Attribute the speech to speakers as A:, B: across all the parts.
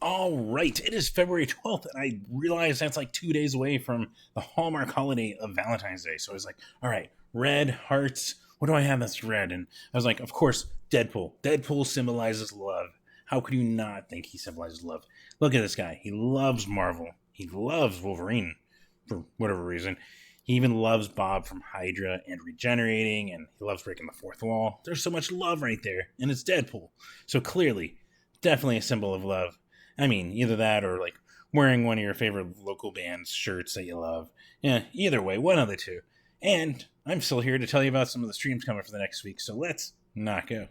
A: All right, it is February 12th, and I realized that's like 2 days away from the Hallmark holiday of Valentine's Day. So I was like, all right, red, hearts, what do I have that's red? And I was like, of course, Deadpool. Deadpool symbolizes love. How could you not think he symbolizes love? Look at this guy. He loves Marvel. He loves Wolverine for whatever reason. He even loves Bob from Hydra and regenerating, and he loves breaking the fourth wall. There's so much love right there, and it's Deadpool. So clearly, definitely a symbol of love. I mean, either that or like wearing one of your favorite local band's shirts that you love. Yeah, either way, one of the two. And I'm still here to tell you about some of the streams coming for the next week, so let's not go.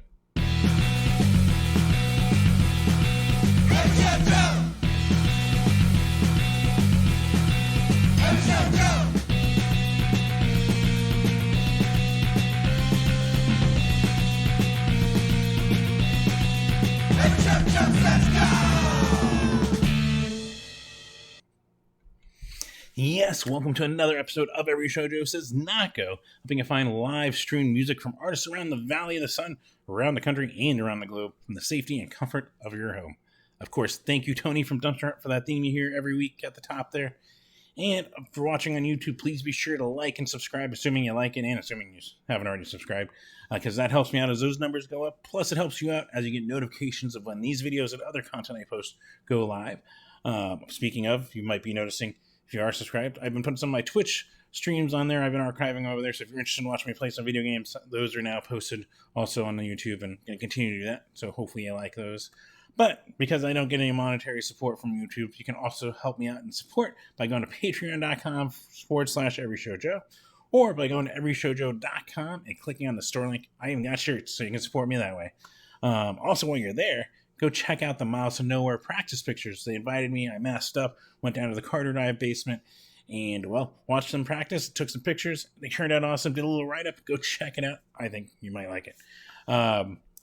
A: Yes, welcome to another episode of Every Shoujo Says Not Go, hoping to find live streamed music from artists around the Valley of the Sun, around the country, and around the globe, from the safety and comfort of your home. Of course, thank you, Tony from Dumpster Hut, for that theme you hear every week at the top there. And for watching on YouTube, please be sure to like and subscribe, assuming you like it, and assuming you haven't already subscribed, because that helps me out as those numbers go up. Plus, it helps you out as you get notifications of when these videos and other content I post go live. Speaking of, you might be noticing, if you are subscribed, I've been putting some of my Twitch streams on there. I've been archiving over there, so if you're interested in watching me play some video games, those are now posted also on the YouTube, and going to continue to do that, so hopefully you like those. But because I don't get any monetary support from YouTube, you can also help me out and support by going to patreon.com/everyshowjo, or by going to everyshowjo.com and clicking on the store link. I even got shirts, so you can support me that way. Also, while you're there, go check out the Miles to Nowhere practice pictures. They invited me, I masked up, went down to the Carter Dive basement, and, well, watched them practice, took some pictures. They turned out awesome, did a little write-up. Go check it out. I think you might like it.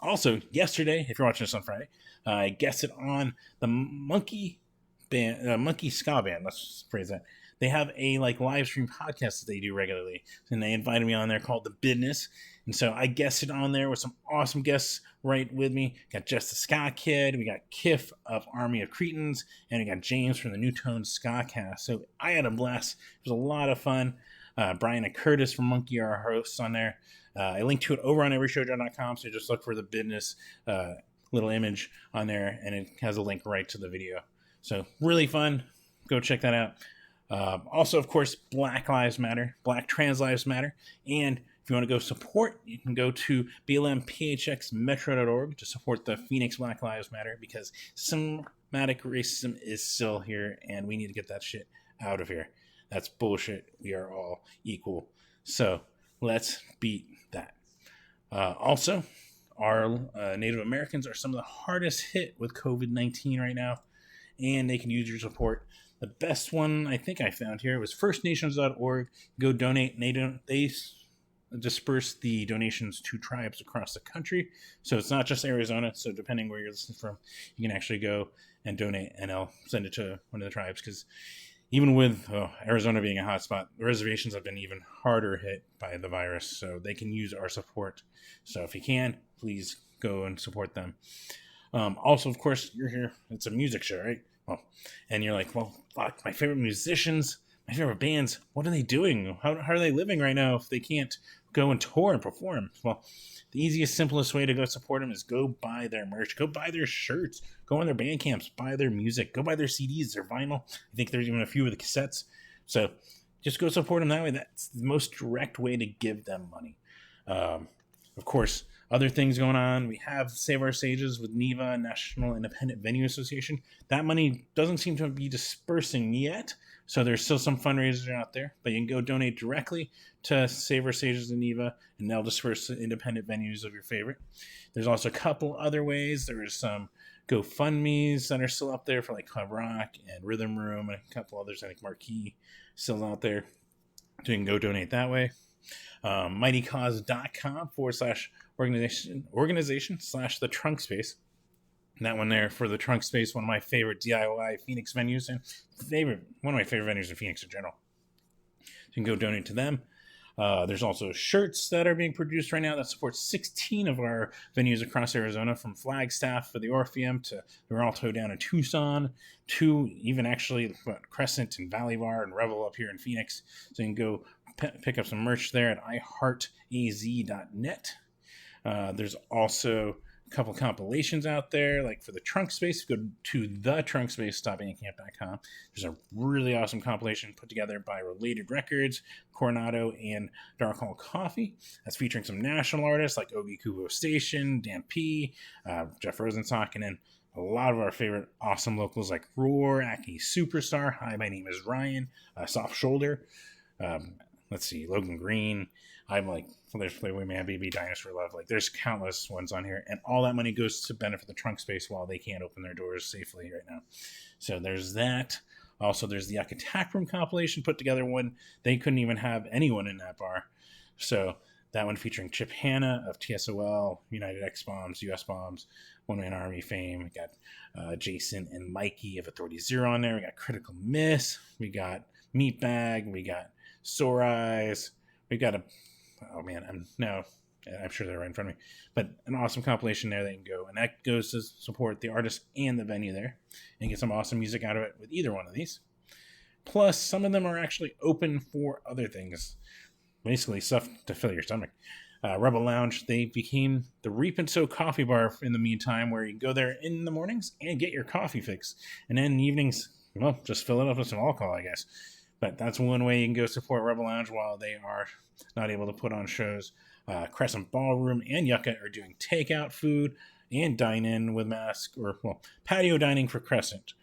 A: Also, yesterday, if you're watching this on Friday, I guested on the Monkey Ska Band. Let's phrase that. They have a live stream podcast that they do regularly, and they invited me on there called The Business. And so I guested on there with some awesome guests right with me. Got Jess the Ska Kid, we got Kiff of Army of Cretans, and we got James from the New Tone Ska Cast. So I had a blast. It was a lot of fun. Brian and Curtis from Monkey are our hosts on there. I linked to it over on everyshowjo.com, so just look for The Business little image on there, and it has a link right to the video. So really fun. Go check that out. Also, of course, Black Lives Matter, Black Trans Lives Matter, and if you want to go support, you can go to blmphxmetro.org to support the Phoenix Black Lives Matter, because systematic racism is still here, and we need to get that shit out of here. That's bullshit. We are all equal. So let's beat that. Also, our Native Americans are some of the hardest hit with COVID-19 right now, and they can use your support. The best one I think I found here was firstnations.org. Go donate. They disperse the donations to tribes across the country. So it's not just Arizona. So depending where you're listening from, you can actually go and donate, and I'll send it to one of the tribes, because even with Arizona being a hotspot, the reservations have been even harder hit by the virus, so they can use our support. So if you can, please go and support them. Also, of course, you're here. It's a music show, right? Well, and you're like, well, fuck, my favorite musicians, my favorite bands, what are they doing? How are they living right now if they can't go and tour and perform? Well, the easiest, simplest way to go support them is go buy their merch, go buy their shirts, go on their band camps, buy their music, go buy their CDs, their vinyl. I think there's even a few of the cassettes. So just go support them that way. That's the most direct way to give them money. Of course, other things going on. We have Save Our Sages with NEVA, National Independent Venue Association. That money doesn't seem to be dispersing yet, so there's still some fundraisers out there, but you can go donate directly to Save Our Sages and NEVA, and they'll disperse the independent venues of your favorite. There's also a couple other ways. There's some GoFundMes that are still up there for Club Rock and Rhythm Room, and a couple others. I think Marquee still out there, so you can go donate that way. mightycause.com/organization/the Trunk Space. And that one there for the Trunk Space, one of my favorite DIY Phoenix venues, and one of my favorite venues in Phoenix in general. So you can go donate to them. There's also shirts that are being produced right now that support 16 of our venues across Arizona, from Flagstaff for the Orpheum to the Rialto down in Tucson, to even actually Crescent and Valley Bar and Revel up here in Phoenix. So you can go pick up some merch there at iHeartAZ.net. There's also a couple compilations out there, like for the Trunk Space. Go to thetrunkspace.bandcamp.com. There's a really awesome compilation put together by Related Records, Coronado, and Dark Hall Coffee. That's featuring some national artists like Ogie Kubo Station, Dan P, Jeff Rosenstock, and then a lot of our favorite awesome locals like Roar, Acne Superstar, Hi, my name is Ryan, Soft Shoulder, let's see, Logan Green. I'm like, there's Playboy Man, Baby, Dinosaur Love. Like, there's countless ones on here. And all that money goes to benefit the Trunk Space while they can't open their doors safely right now. So there's that. Also, there's the Yucca Tap Room compilation put together when they couldn't even have anyone in that bar. So that one featuring Chip Hanna of TSOL, United X Bombs, US Bombs, One Man Army fame. We got Jason and Mikey of Authority Zero on there. We got Critical Miss. We got Meatbag. We got Sore Eyes. We got I'm sure they're right in front of me, but an awesome compilation there that you can go, and that goes to support the artist and the venue there, and get some awesome music out of it with either one of these. Plus, some of them are actually open for other things, basically stuff to fill your stomach. Rebel Lounge, they became the Reap and Sow coffee bar in the meantime, where you can go there in the mornings and get your coffee fix, and then in the evenings, well, just fill it up with some alcohol, I guess. But that's one way you can go support Rebel Lounge while they are not able to put on shows. Crescent Ballroom and Yucca are doing takeout food and dine-in with mask, patio dining for Crescent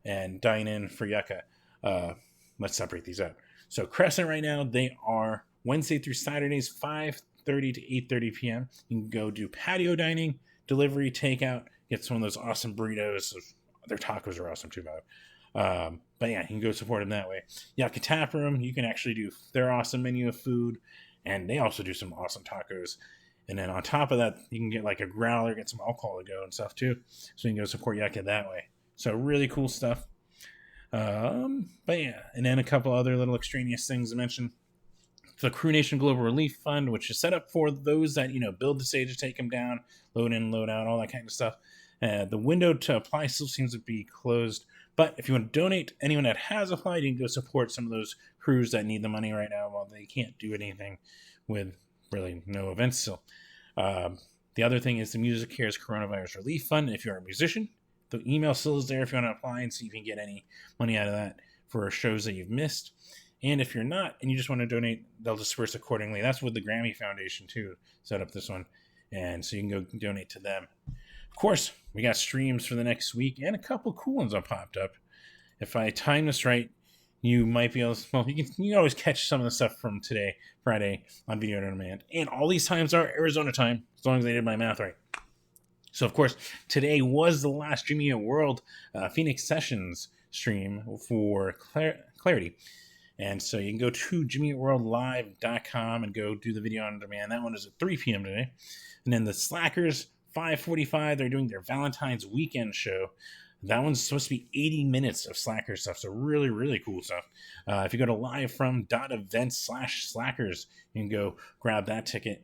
A: and dine-in for Yucca. Let's separate these out. So Crescent right now, they are Wednesday through Saturdays, 5:30 to 8:30 p.m. You can go do patio dining, delivery, takeout, get some of those awesome burritos. Their tacos are awesome too, by the way. But yeah, you can go support them that way. Yucca Tap Room, you can actually do their awesome menu of food, and they also do some awesome tacos. And then on top of that, you can get like a growler, get some alcohol to go and stuff too. So you can go support Yucca that way. So really cool stuff. But yeah, and then a couple other little extraneous things to mention. The Crew Nation Global Relief Fund, which is set up for those that, build the stage to take them down, load in, load out, all that kind of stuff. The window to apply still seems to be closed. But if you want to donate, anyone that has applied, you can go support some of those crews that need the money right now while they can't do anything with really no events still. The other thing is the Music Cares Coronavirus Relief Fund. If you're a musician, the email still is there if you want to apply and see if you can get any money out of that for shows that you've missed. And if you're not and you just want to donate, they'll disperse accordingly. That's with the Grammy Foundation too, set up this one. And so you can go donate to them. Of course, we got streams for the next week and a couple cool ones that popped up. If I time this right, you might be able to, you can always catch some of the stuff from today, Friday, on Video on Demand. And all these times are Arizona time, as long as I did my math right. So, of course, today was the last Jimmy World Phoenix Sessions stream for Clarity. And so you can go to jimmyworldlive.com and go do the Video on Demand. That one is at 3 p.m. today. And then the Slackers, 5:45, they're doing their Valentine's weekend show. That one's supposed to be 80 minutes of Slacker stuff, so really, really cool stuff. If you go to livefrom.events/Slackers, you can go grab that ticket.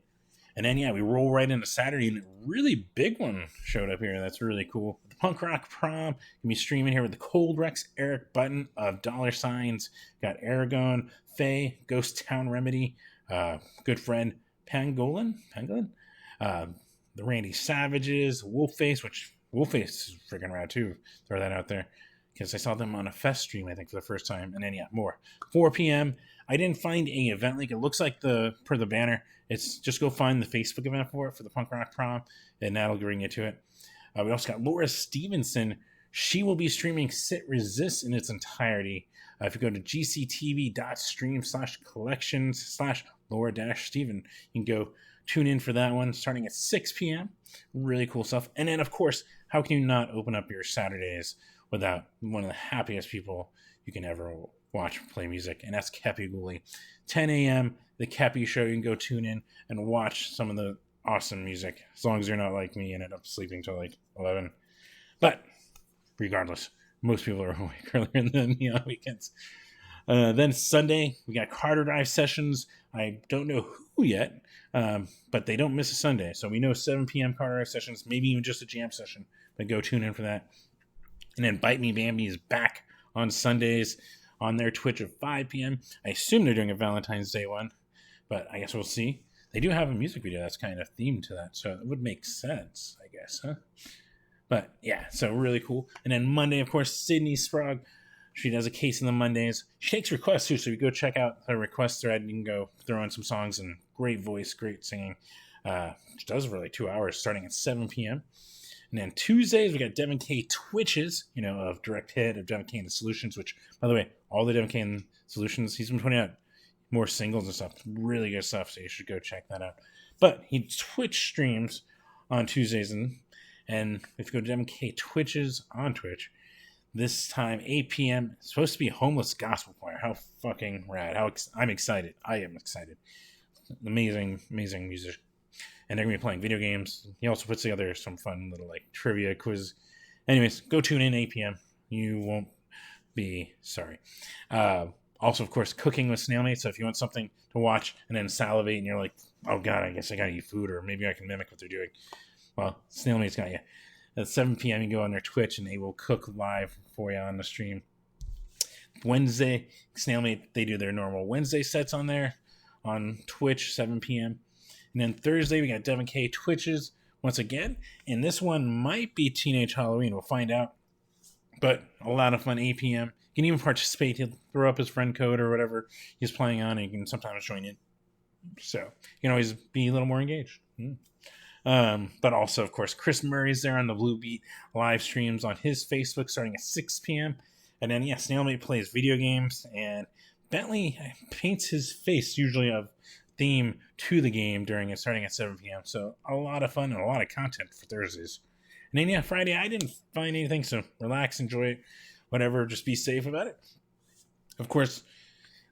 A: And then, yeah, we roll right into Saturday, and a really big one showed up here. That's really cool. The Punk Rock Prom can be streaming here with the Cold Rex, Eric Button of Dollar Signs. Got Aragon, Faye, Ghost Town Remedy, good friend Pangolin, the Randy Savages, Wolfface, which Wolfface is freaking rad too. Throw that out there because I saw them on a fest stream, I think, for the first time. And then, yeah, more. 4 p.m. I didn't find a event link. It looks like per the banner. It's just go find the Facebook event for the Punk Rock Prom, and that'll bring you to it. We also got Laura Stevenson. She will be streaming Sit Resist in its entirety. If you go to gctv.stream/collections/Laura-Steven, you can go tune in for that one starting at 6 p.m. Really cool stuff. And then, of course, how can you not open up your Saturdays without one of the happiest people you can ever watch play music? And that's Kepi Gooley. 10 a.m., the Kepi Show. You can go tune in and watch some of the awesome music, as long as you're not like me and end up sleeping till like 11. But regardless, most people are awake earlier than me on weekends. Then Sunday, we got Carter Drive sessions. I don't know who yet, but they don't miss a Sunday. So we know 7 p.m. Carter Drive sessions, maybe even just a jam session. But go tune in for that. And then Bite Me Bambi is back on Sundays on their Twitch at 5 p.m. I assume they're doing a Valentine's Day one, but I guess we'll see. They do have a music video that's kind of themed to that, so it would make sense, I guess, huh? But yeah, so really cool. And then Monday, of course, Sydney Sprague. She does a case in the Mondays. She takes requests too, so you go check out her request thread. You can go throw in some songs, and great voice, great singing. She does for like 2 hours, starting at 7 p.m. And then Tuesdays, we got Devon Kay Twitches, of Direct Hit, of Devon Kay and the Solutions, which, by the way, all the Devon Kay and Solutions, he's been putting out more singles and stuff. Really good stuff, so you should go check that out. But he Twitch streams on Tuesdays, and if you go to Devon Kay Twitches on Twitch, this time, 8 p.m., it's supposed to be Homeless Gospel Choir. How fucking rad. I'm excited. I am excited. Amazing, amazing music. And they're going to be playing video games. He also puts together some fun little trivia quiz. Anyways, go tune in 8 p.m. You won't be sorry. Also, of course, Cooking with Snailmate. So if you want something to watch and then salivate and you're like, oh God, I guess I got to eat food, or maybe I can mimic what they're doing. Well, Snailmate's got you. At 7 p.m. you go on their Twitch and they will cook live for you on the stream. Wednesday, Snailmate, they do their normal Wednesday sets on there on Twitch, 7 p.m. And then Thursday, we got Devon Kay Twitches once again. And this one might be Teenage Halloween. We'll find out. But a lot of fun, 8 p.m. You can even participate. He'll throw up his friend code or whatever he's playing on, and you can sometimes join in. So you can always be a little more engaged. But also, of course, Chris Murray's there on the Blue Beat live streams on his Facebook starting at 6 p.m. And then, yeah, Snailmate plays video games, and Bentley paints his face usually of theme to the game during it, starting at 7 p.m. So a lot of fun and a lot of content for Thursdays. And then, yeah, Friday, I didn't find anything, so relax, enjoy it, whatever, just be safe about it. Of course,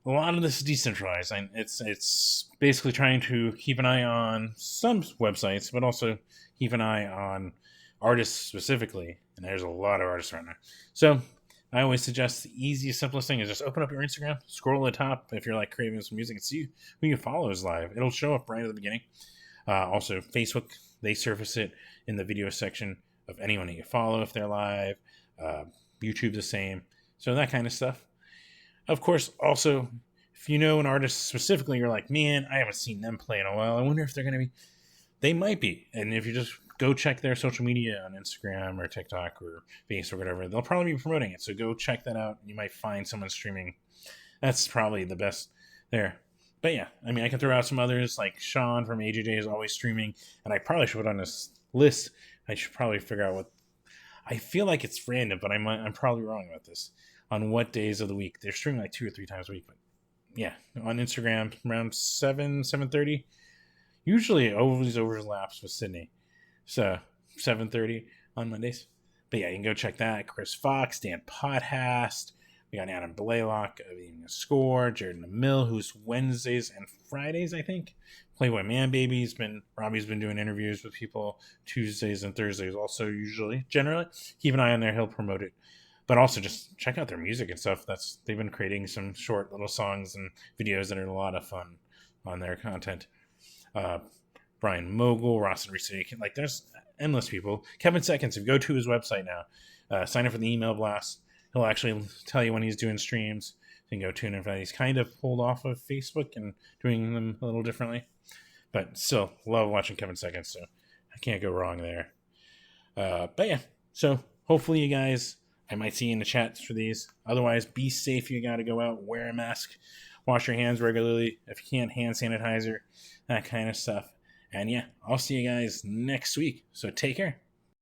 A: a lot of this is decentralized. It's basically trying to keep an eye on some websites, but also keep an eye on artists specifically. And there's a lot of artists right now. So I always suggest the easiest, simplest thing is just open up your Instagram, scroll to the top if you're craving some music, and see who you follow is live. It'll show up right at the beginning. Also, Facebook, they surface it in the video section of anyone that you follow if they're live. YouTube the same. So that kind of stuff. Of course, also, if you know an artist specifically, you're like, man, I haven't seen them play in a while. I wonder if they're going to be. They might be. And if you just go check their social media on Instagram or TikTok or Facebook or whatever, they'll probably be promoting it. So go check that out. You might find someone streaming. That's probably the best there. But yeah, I mean, I can throw out some others, like Sean from AJJ is always streaming. And I probably should put on this list. I should probably figure out what. I feel like it's random, but I'm probably wrong about this. On what days of the week. They're streaming 2 or 3 times a week. But yeah, on Instagram around 7:30. Usually it always overlaps with Sydney. So 7:30 on Mondays. But yeah, you can go check that. Chris Fox, Dan Podhast. We got Adam Blaylock of Eating a Score. Jared Mill, who's Wednesdays and Fridays, I think. Playboy Man Baby's Robbie's been doing interviews with people Tuesdays and Thursdays also usually. Generally, keep an eye on there. He'll promote it. But also just check out their music and stuff. They've been creating some short little songs and videos that are a lot of fun on their content. Brian Mogul, Ross and Reese, there's endless people. Kevin Seconds, if you go to his website now, sign up for the email blast. He'll actually tell you when he's doing streams. You can go tune in for that. He's kind of pulled off of Facebook and doing them a little differently. But still, love watching Kevin Seconds, so I can't go wrong there. But yeah, so hopefully you guys... I might see you in the chats for these. Otherwise, be safe. You got to go out, wear a mask, wash your hands regularly. If you can't, hand sanitizer, that kind of stuff. And yeah, I'll see you guys next week. So take care.